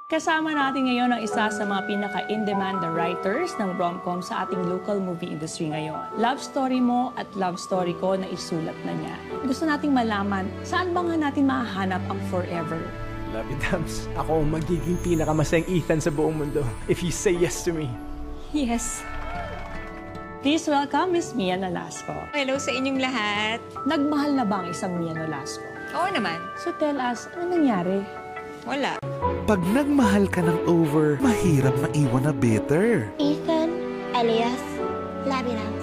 Kasama natin ngayon ang isa sa mga pinaka-in-demand na writers ng rom-com sa ating local movie industry ngayon. Love story mo at love story ko na isulat na niya. Gusto nating malaman, saan ba nga natin mahahanap ang forever? Love you, Dams. Ako ang magiging pinakamasayang Ethan sa buong mundo if you say yes to me. Yes. Please welcome Miss Mia Nolasco. Hello sa inyong lahat. Nagmahal na ba ang isang Mia Nolasco? Oo naman. So tell us, ano nangyari? Wala. Pag nagmahal ka ng over, mahirap maiwan na bitter. Ethan, alias, Labinang.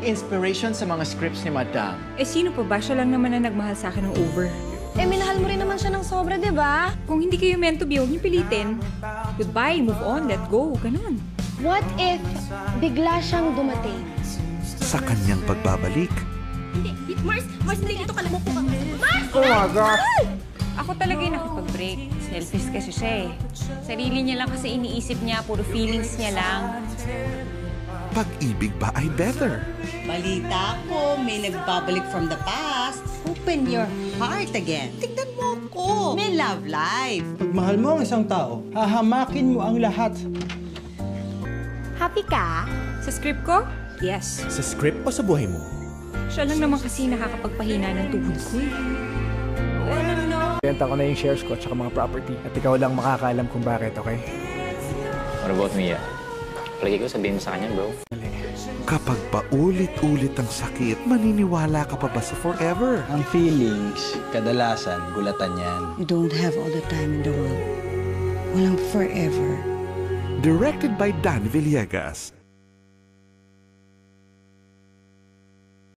Inspiration sa mga scripts ni Madam. Sino pa ba? Siya lang naman na nagmahal sa akin ng over. Minahal mo rin naman siya ng sobra, di ba? Kung hindi kayo meant to be, huwag niyo pilitin. Goodbye, move on, let go, ganun. What if bigla siyang dumating? Sa kanyang pagbabalik, Hindi, Mars, hindi dito ka lang mo po. Mars! Oh my God! Ako talaga yung nakipag-break. Selfish kasi siya eh. Sarili niya lang kasi iniisip niya, puro feelings niya lang. pag-ibig ba ay better? Balita ko, may nagbabalik from the past. Open your heart again. Tignan mo ko. May love life. Pag mahal mo ang isang tao, hahamakin mo ang lahat. Happy ka? Sa script ko? Yes. Sa script o sa buhay mo? Siya lang naman kasi nakakapagpahina ng tuhod ko eh. Benta ko na yung shares ko at saka mga property at ikaw lang makakaalam kung bakit, okay? What about Mia? Palagi ko sabihin mo sa kanya, bro. Kapag paulit-ulit ang sakit, maniniwala ka pa ba sa forever? Ang feelings, kadalasan, gulatan yan. You don't have all the time in the world. Walang forever. Directed by Dan Villegas.